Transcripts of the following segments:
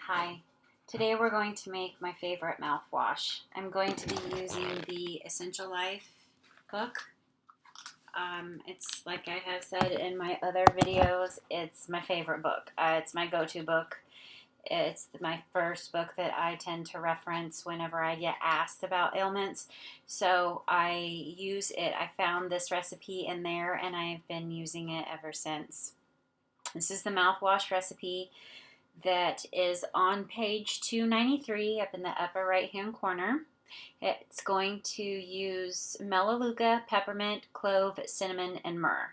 Hi, today we're going to make my favorite mouthwash. I'm going to be using the Essential Life book. It's like I have said in my other videos, it's my favorite book. It's my go-to book. It's my first book that I tend to reference whenever I get asked about ailments. So I use it. I found this recipe in there and I've been using it ever since. This is the mouthwash recipe that is on page 293 up in the upper right hand corner. It's going to use melaleuca, peppermint, clove, cinnamon, and myrrh.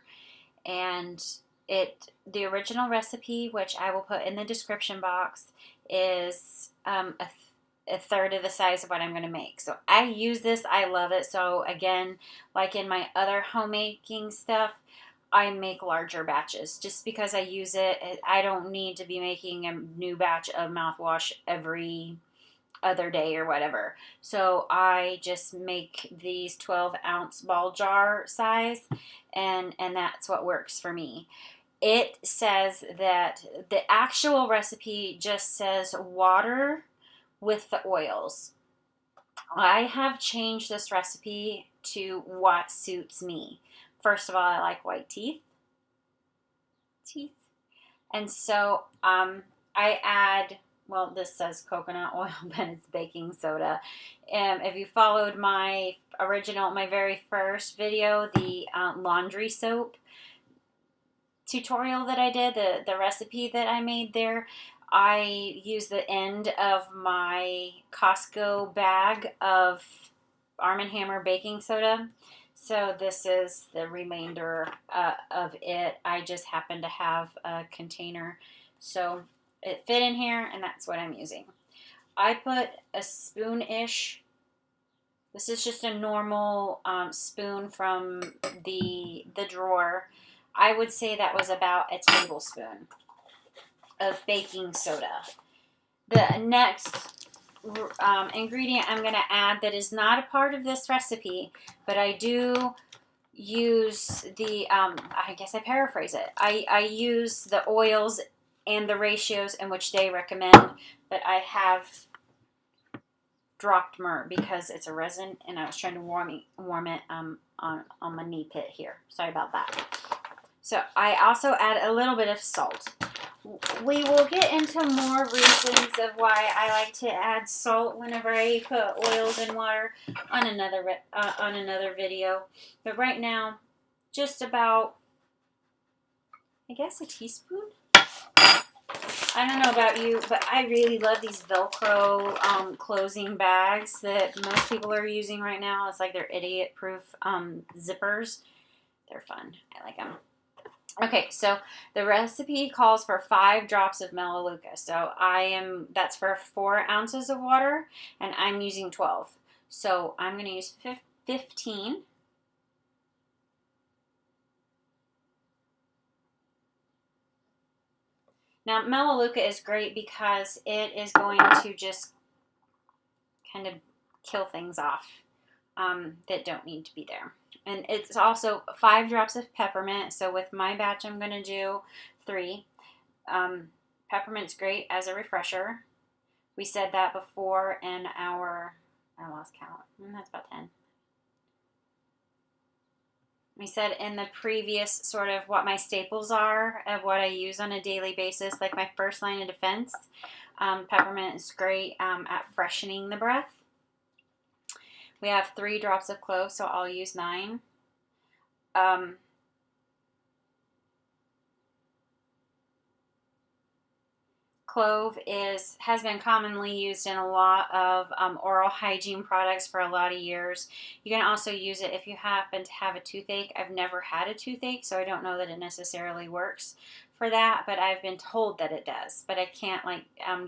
And the original recipe, which I will put in the description box, is a third of the size of what I'm going to make. So I use this. I love it. So again, like in my other homemaking stuff, I make larger batches. Just because I use it, I don't need to be making a new batch of mouthwash every other day or whatever. So I just make these 12-ounce ball jar size, and that's what works for me. It says that the actual recipe just says water with the oils. I have changed this recipe to what suits me. First of all, I like white teeth. And so I add, well, this says coconut oil, but it's baking soda. If you followed my very first video, the laundry soap tutorial that I did, the recipe that I made there, I used the end of my Costco bag of Arm & Hammer baking soda. So this is the remainder of it. I just happen to have a container. So it fit in here, and that's what I'm using. I put a spoon-ish. This is just a normal spoon from the drawer. I would say that was about a tablespoon of baking soda. The next ingredient I'm going to add that is not a part of this recipe, but I do use the, I guess I paraphrase it. I use the oils and the ratios in which they recommend, but I have dropped myrrh because it's a resin and I was trying to warm it on my knee pit here. Sorry about that. So I also add a little bit of salt. We will get into more reasons of why I like to add salt whenever I put oils in water on another video. But right now, just about, I guess, a teaspoon. I don't know about you, but I really love these Velcro closing bags that most people are using right now. It's like they're idiot-proof zippers. They're fun. I like them. Okay, so the recipe calls for 5 drops of melaleuca. So that's for 4 ounces of water, and I'm using 12. So I'm going to use 15. Now, melaleuca is great because it is going to just kind of kill things off that don't need to be there. And it's also 5 drops of peppermint. So with my batch, I'm going to do 3. Peppermint's great as a refresher. We said that before in I lost count. That's about 10. We said in the previous sort of what my staples are of what I use on a daily basis, like my first line of defense. Peppermint is great at freshening the breath. We have 3 drops of clove, so I'll use 9. Clove has been commonly used in a lot of oral hygiene products for a lot of years. You can also use it if you happen to have a toothache. I've never had a toothache, so I don't know that it necessarily works for that, but I've been told that it does. But I can't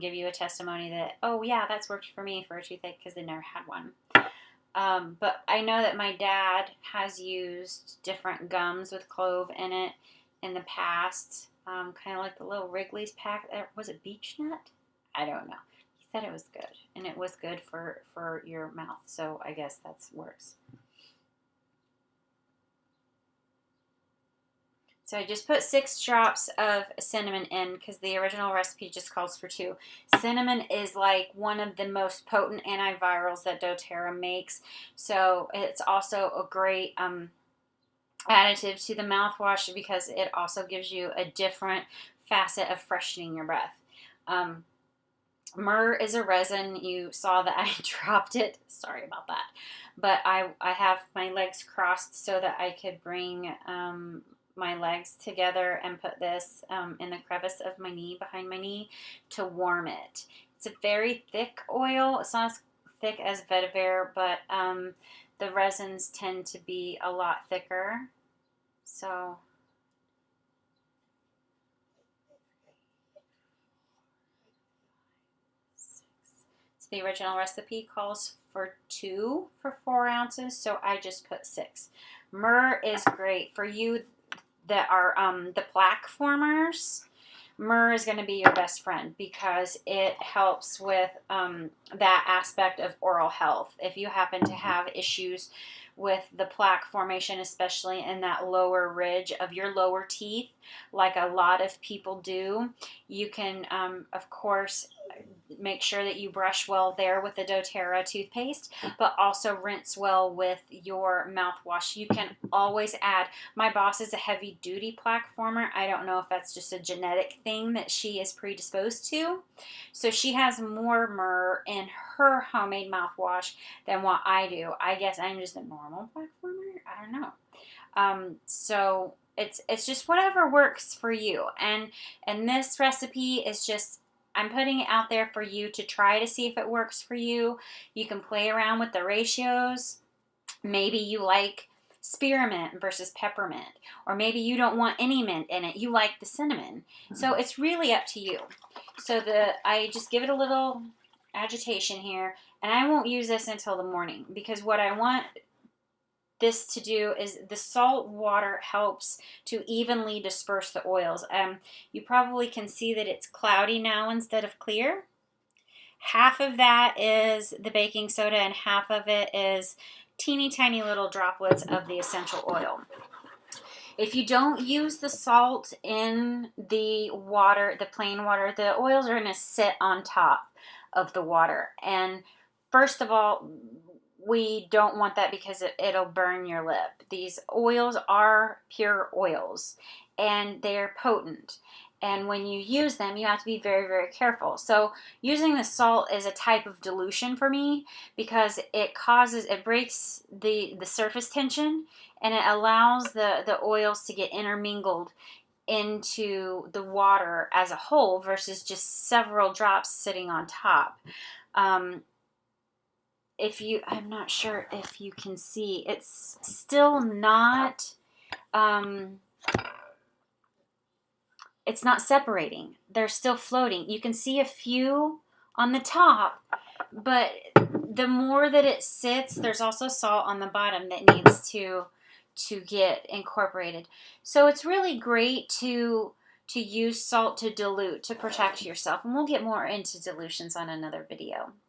give you a testimony that, oh yeah, that's worked for me for a toothache, because they never had one. But I know that my dad has used different gums with clove in it in the past. Kind of like the little Wrigley's pack. Was it beech nut? I don't know. He said it was good, and it was good for your mouth. So I guess that works. So I just put 6 drops of cinnamon in because the original recipe just calls for 2. Cinnamon is like one of the most potent antivirals that doTERRA makes. So it's also a great additive to the mouthwash because it also gives you a different facet of freshening your breath. Myrrh is a resin. You saw that I dropped it. Sorry about that. But I have my legs crossed so that I could bring my legs together and put this in the crevice of my knee, behind my knee, to warm it. It's a very thick oil. It's not as thick as vetiver, but the resins tend to be a lot thicker. So the original recipe calls for 2 for 4 ounces, so I just put 6. Myrrh is great for you that are the plaque formers. Myrrh is going to be your best friend because it helps with that aspect of oral health. If you happen to have issues with the plaque formation, especially in that lower ridge of your lower teeth, like a lot of people do, you can, of course, make sure that you brush well there with the doTERRA toothpaste, but also rinse well with your mouthwash. You can always add. My boss is a heavy duty plaque former. I don't know if that's just a genetic thing that she is predisposed to. So she has more myrrh in her homemade mouthwash than what I do. I guess I'm just a normal plaque former. I don't know. So it's just whatever works for you. And this recipe is just, I'm putting it out there for you to try to see if it works for you. You can play around with the ratios. Maybe you like spearmint versus peppermint, or maybe you don't want any mint in it. You like the cinnamon. So it's really up to you. So I just give it a little agitation here, and I won't use this until the morning because what I want this to do is the salt water helps to evenly disperse the oils. You probably can see that it's cloudy now instead of clear. Half of that is the baking soda and half of it is teeny tiny little droplets of the essential oil. If you don't use the salt in the water, the plain water, the oils are going to sit on top of the water. And first of all, we don't want that because it'll burn your lip. These oils are pure oils and they're potent. And when you use them, you have to be very, very careful. So using the salt is a type of dilution for me because it breaks the surface tension and it allows the oils to get intermingled into the water as a whole versus just several drops sitting on top. I'm not sure if you can see, it's still not, it's not separating. They're still floating. You can see a few on the top, but the more that it sits, there's also salt on the bottom that needs to get incorporated. So it's really great to use salt to dilute, to protect yourself. And we'll get more into dilutions on another video.